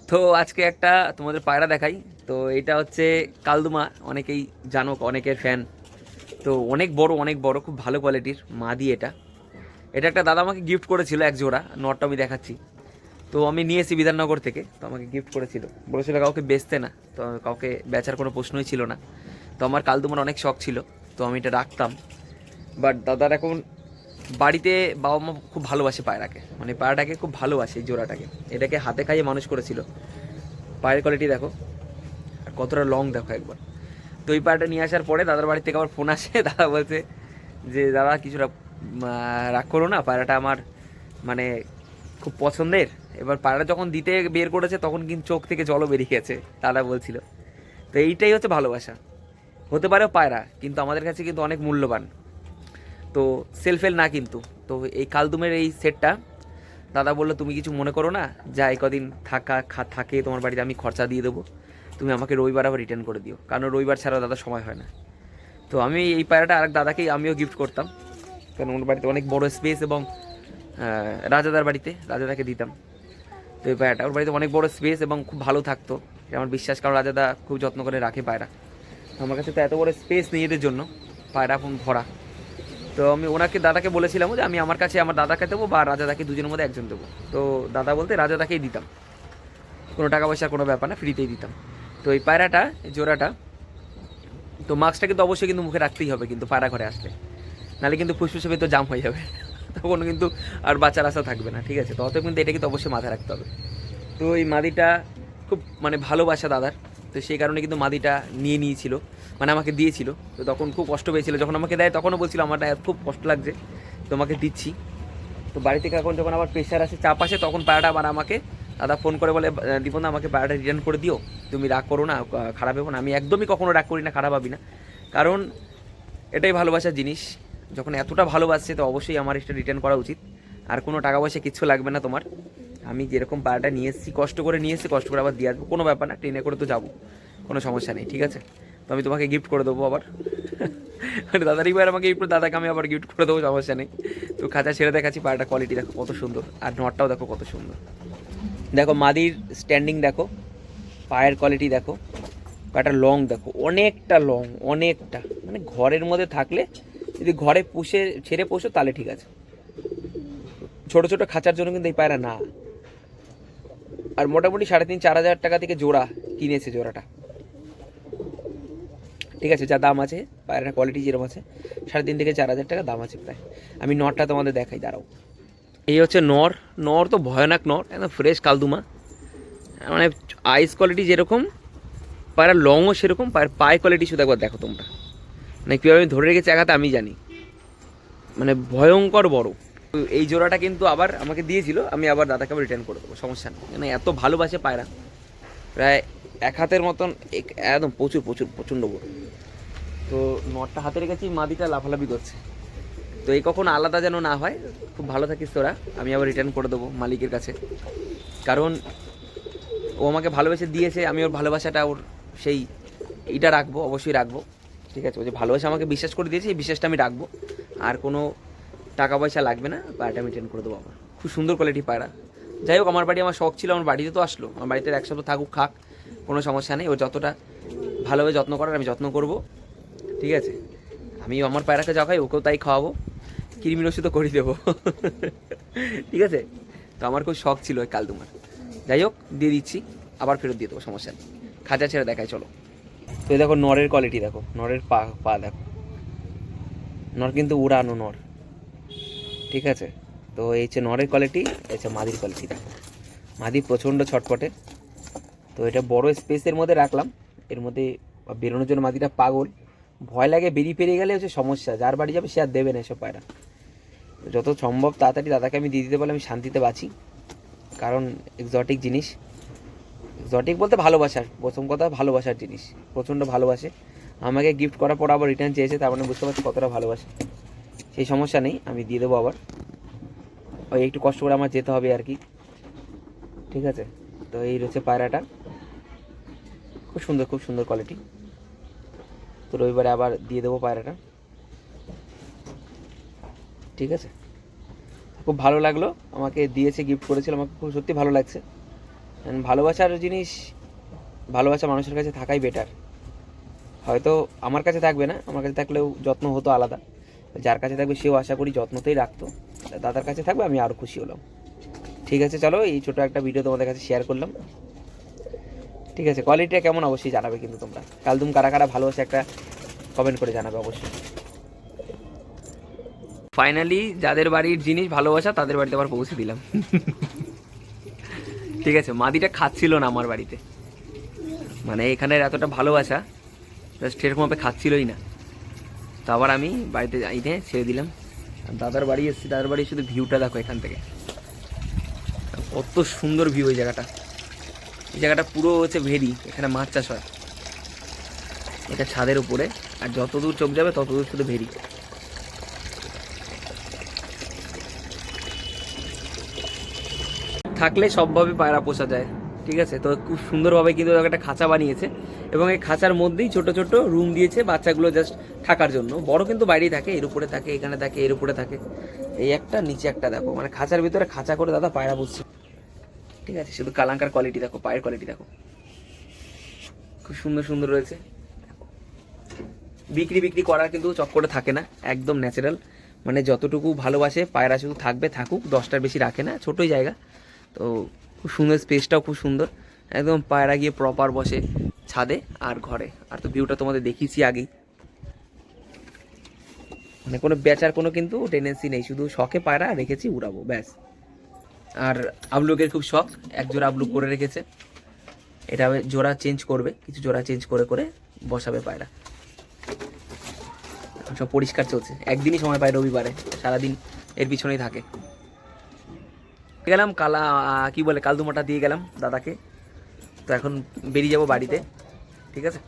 তো আজকে একটা তোমাদের পায়রা দেখাই। তো এটা হচ্ছে কালদুমা, অনেকেই জানো, অনেকের ফ্যান। তো অনেক বড় খুব ভালো কোয়ালিটির মাদি এটা। এটা একটা দাদা আমাকে গিফট করেছিল এক জোড়া, নটটা আমি দেখাচ্ছি। তো আমি নিয়ে এসেছি বিধাননগর থেকে, তো আমাকে গিফট করেছিল, বলেছিল কাউকে বেচতে না। তো কাউকে বেচার কোনো প্রশ্নই ছিল না। তো আমার কালদুমার অনেক শখ ছিল, তো আমি এটা রাখতাম। বাট দাদার এখন বাড়িতে বাবা মা খুব ভালোবাসে পায়রাকে, মানে পায়রাটাকে খুব ভালোবাসে, এই জোড়াটাকে। এটাকে হাতে খাইয়ে মানুষ করেছিল। পায়ের কোয়ালিটি দেখো, আর কতটা লং দেখো একবার। তো এই পায়রাটা নিয়ে আসার পরে দাদার বাড়ি থেকে আবার ফোন আসে। দাদা বলছে যে দাদা কিছুটা রাগ করো না, পায়রাটা আমার মানে খুব পছন্দের। এবার পায়রাটা যখন দিতে বের করেছে তখন কিন্তু চোখ থেকে জলও বেরিয়ে গেছে, দাদা বলছিল। তো এইটাই হচ্ছে ভালোবাসা। হতে পারে পায়রা, কিন্তু আমাদের কাছে কিন্তু অনেক মূল্যবান। তো সেলফেল না কিন্তু। তো এই কালদুমের এই সেটটা দাদা বললো তুমি কিছু মনে করো না, যা এই কদিন থাকে তোমার বাড়িতে আমি খরচা দিয়ে দেবো, তুমি আমাকে রবিবার আবার রিটার্ন করে দিও, কারণ রবিবার ছাড়া দাদা সময় হয় না। তো আমি এই পায়রাটা আরেক দাদাকেই আমিও গিফট করতাম, কারণ ওর বাড়িতে অনেক বড় স্পেস, এবং রাজাদার বাড়িতে রাজাদাকে দিতাম। তো এই পায়রাটা ওর বাড়িতে অনেক বড় স্পেস এবং খুব ভালো থাকতো, এটা আমার বিশ্বাস, কারণ রাজাদা খুব যত্ন করে রাখে পায়রা। আমার কাছে তো এত বড় স্পেস নেই এদের জন্য, পায়রা এখন ভরা। তো আমি ওনাকে দাদাকে বলেছিলাম যে আমি আমার কাছে আমার দাদাকে দেবো বা রাজাদাকে, দুজনের মধ্যে একজন দেবো। তো দাদা বলতে রাজাদাকেই দিতাম, কোনো টাকা পয়সার কোনো ব্যাপার না, ফ্রিতেই দিতাম। তো এই পায়রাটা, এই জোড়াটা, তো মাস্কটা কিন্তু অবশ্যই কিন্তু মুখে রাখতেই হবে কিন্তু পায়রা ঘরে আসলে, নাহলে কিন্তু ফুসফুসে ভেতর জাম হয়ে যাবে। তখন কিন্তু আর বাচ্চার আশা থাকবে না, ঠিক আছে? তো অতএব কিন্তু এটা কিন্তু অবশ্যই মাথায় রাখতে হবে। তো এই মাদিটা খুব মানে ভালোবাসা দাদার, তো সেই কারণে কিন্তু মাদিটা নিয়ে নিয়েছিল, মানে আমাকে দিয়েছিল। তো তখন খুব কষ্ট পেয়েছিল যখন আমাকে দেয়, তখনও বলছিল আমার খুব কষ্ট লাগছে, তোমাকে দিচ্ছি। তো বাড়ি থেকে এখন যখন আবার প্রেশার আসে, চাপ আসে, তখন পায়রাটা আবার আমাকে দাদা ফোন করে বলে দীপন দা আমাকে পায়রাটা রিটার্ন করে দিও, তুমি রাগ করো না, খারাপ হবো না। আমি একদমই কখনো রাগ করি না, খারাপ ভাবি না, কারণ এটাই ভালোবাসার জিনিস। যখন এতটা ভালোবাসছে তো অবশ্যই আমার এটা রিটার্ন করা উচিত। আর কোনো টাকা পয়সা কিচ্ছু লাগবে না তোমার। আমি যেরকম পায়রাটা নিয়ে এসেছি, কষ্ট করে নিয়ে এসেছি, কষ্ট করে আবার দিয়ে আসবো, কোনো ব্যাপার না, ট্রেনে করে তো যাবো, কোনো সমস্যা নেই, ঠিক আছে? তো আমি তোমাকে গিফট করে দেবো আবার। মানে দাদারই পায়রা আমাকে গিফট, দাদাকে আমি আবার গিফট করে দেবো, সমস্যা নেই। তো খাঁচা ছেড়ে দেখাচ্ছি, পায়রাটা কোয়ালিটি দেখো কত সুন্দর, আর নটটাও দেখো কত সুন্দর। দেখো মাদির স্ট্যান্ডিং দেখো, পায়ের কোয়ালিটি দেখো, পায়রাটা লং দেখো, অনেকটা লং, অনেকটা, মানে ঘরের মধ্যে থাকলে, যদি ঘরে পুষে ছেড়ে পোষো তাহলে ঠিক আছে। ছোট ছোট খাঁচার জন্য কিন্তু এই পায়রা না। আর মোটামুটি 3,500-4,000 টাকা থেকে জোড়া কিনেছে জোড়াটা, ঠিক আছে? যা দাম আছে, পায়রার কোয়ালিটি যেরকম আছে, 3,500 থেকে 4,000 টাকা দাম আছে প্রায়। আমি নরটা তোমাদের দেখাই, দাঁড়াও। এই হচ্ছে নর। নর তো ভয়ানক নর, একদম ফ্রেশ কালদুমা, মানে আইস কোয়ালিটি যেরকম, পায়রার লংও সেরকম, পায়ের পায়ে কোয়ালিটি শুধু একবার দেখো তোমরা, মানে কীভাবে আমি ধরে রেখেছি একাতে আমি জানি, মানে ভয়ঙ্কর বড়। তো এই জোড়াটা কিন্তু আবার আমাকে দিয়েছিল, আমি আবার দাদাকে আবার রিটার্ন করে দেবো, সমস্যা নেই, মানে এত ভালোবাসে পায়রা, প্রায় এক হাতের মতন, একদম প্রচুর প্রচুর প্রচণ্ড বড়। তো নটটা হাতে রেখেছি, মাদিটা লাফালাফি করছে। তো এই কখনো আলাদা যেন না হয়, খুব ভালো থাকিস তোরা, আমি আবার রিটার্ন করে দেবো মালিকের কাছে, কারণ ও আমাকে ভালোবেসে দিয়েছে, আমি ওর ভালোবাসাটা, ওর সেই এইটা রাখবো, অবশ্যই রাখবো, ঠিক আছে? ও যে ভালোবাসা আমাকে বিশ্বাস করে দিয়েছে, এই বিশ্বাসটা আমি রাখবো। আর কোনো টাকা পয়সা লাগবে না, পায়রাটা আমি রিটার্ন করে দেবো আবার। খুব সুন্দর কোয়ালিটি পায়রা। যাই হোক, আমার বাড়ি আমার শখ ছিল, আমার বাড়িতে তো আসলো, আমার বাড়িতে এক সপ্তাহ থাকুক, খাক, কোনো সমস্যা নেই। ও যতটা ভালোভাবে যত্ন করার আমি যত্ন করব, ঠিক আছে? আমি আমার পায়রাকে যা খাই ওকেও তাই খাওয়াবো, কৃমির ওষুধও করে দেবো। ঠিক আছে? তো আমার খুব শখ ছিল ওই কালদুমার। যাই হোক, দিয়ে দিচ্ছি, আবার ফেরত দিয়ে দেবো, সমস্যা নেই। খাঁচা ছেড়ে দেখায় চলো। তো এই দেখো নরের কোয়ালিটি দেখো, নরের পা পা দেখো, নর কিন্তু উড়ানো নর, ঠিক আছে? তো এই হচ্ছে নরের কোয়ালিটি, হচ্ছে মাদির কোয়ালিটি দেখো। মাদি প্রচণ্ড ছটপটে। তো এটা বড় স্পেসের মধ্যে রাখলাম, এর মধ্যে বেরোনোর জন্য মাদিটা পাগল, ভয় লাগে বেরিয়ে পেরিয়ে গেলে হচ্ছে সমস্যা, যার বাড়ি যাবে সে আর দেবে না এসব পায়রা। যত সম্ভব তাড়াতাড়ি দাদাকে আমি দিয়ে দিতে পারলে আমি শান্তিতে বাঁচি, কারণ এক্সোটিক জিনিস, এক্সোটিক বলতে ভালোবাসার, প্রথম কথা ভালোবাসার জিনিস, প্রচণ্ড ভালোবাসে। আমাকে গিফট করার পর আবার রিটার্ন চেয়েছে, তার মানে বুঝতে পারছি কতটা ভালোবাসে। সেই সমস্যা নেই, আমি দিয়ে দেবো আবার, ওই একটু কষ্ট করে আমার যেতে হবে আর কি, ঠিক আছে? তো এই রয়েছে পায়রাটা, খুব সুন্দর, খুব সুন্দর কোয়ালিটি। তো রবিবারে আবার দিয়ে দেবো পায়রাটা, ঠিক আছে? খুব ভালো লাগলো, আমাকে দিয়েছে, গিফট করেছিল, আমাকে খুব সত্যি ভালো লাগছে। ভালোবাসার জিনিস, ভালোবাসা মানুষের কাছে থাকাই বেটার। হয়তো আমার কাছে থাকবে না, আমার কাছে থাকলেও যত্ন হতো আলাদা, যার কাছে থাকবে সেও আশা করি যত্নতেই রাখতো। দাদার কাছে থাকবে আমি আরও খুশি হলাম। ঠিক আছে, চলো এই ছোটো একটা ভিডিও তোমাদের কাছে শেয়ার করলাম। ঠিক আছে, কোয়ালিটিটা কেমন অবশ্যই জানাবে কিন্তু তোমরা। কালদুম কারা কারা ভালোবাসে একটা কমেন্ট করে জানাবে অবশ্যই। ফাইনালি যাদের বাড়ির জিনিস ভালোবাসা তাদের বাড়িতে আবার পৌঁছে দিলাম। ঠিক আছে, মাদিটা খাচ্ছিল না আমার বাড়িতে, মানে এখানের এতটা ভালোবাসা জাস্ট সেরকমভাবে খাচ্ছিলই না। তো আবার আমি বাড়িতে এনে ছেড়ে দিলাম। দাদার বাড়ি এসেছি, দাদার বাড়ি শুধু ভিউটা দেখো এখান থেকে, কত সুন্দর ভিউ এই জায়গাটা। এই জায়গাটা পুরো হচ্ছে ভেরি, এখানে মাছ চাষ হয়। এটা ছাদের উপরে, আর যত দূর চোখ যাবে তত দূর শুধু ভেরি। থাকলে সবভাবে পায়রা পোষা যায়। ঠিক আছে, তো খুব সুন্দরভাবে কিন্তু একটা খাঁচা বানিয়েছে, এবং এই খাঁচার মধ্যেই ছোট ছোট রুম দিয়েছে বাচ্চাগুলো জাস্ট থাকার জন্য। বড় কিন্তু বাইরেই থাকে, এর উপরে থাকে, এখানে থাকে, এর উপরে থাকে। এই একটা নিচে একটা দেখো, মানে খাঁচার ভিতরে খাঁচা করে দাদা পায়রা পুষছে। ঠিক আছে, শুধু কালাঙ্কার কোয়ালিটি দেখো, পায়ের কোয়ালিটি দেখো, খুব সুন্দর সুন্দর রয়েছে। বিক্রি করার কিন্তু চক্করে থাকে না, একদম ন্যাচারাল। মানে যতটুকু ভালোবাসে পায়রা শুধু থাকবে থাকুক, 10টার বেশি রাখে না, ছোটোই জায়গা। তো খুব সুন্দর, স্পেসটাও খুব সুন্দর, একদম পায়রা গিয়ে প্রপার বসে ছাদে আর ঘরে। আর তো ভিউটা তোমাদের দেখিয়েছি আগেই, মানে কোনো বেচার কোনো কিন্তু টেন্ডেন্সি নেই, শুধু শখে পায়রা রেখেছি, উড়াবো ব্যাস। আর আবলুকের খুব শখ, এক জোড়া আবলুক করে রেখেছে। এটা জোড়া চেঞ্জ করবে, কিছু জোড়া চেঞ্জ করে করে বসাবে পায়রা। সব পরিষ্কার চলছে, একদিনই সময় পায় রবিবারে, সারাদিন এর পিছনেই থাকে। গেলাম কি বলে কালদুমাটা দিয়ে গেলাম দাদাকে। তো এখন বেরিয়ে যাব বাড়িতে। ঠিক আছে।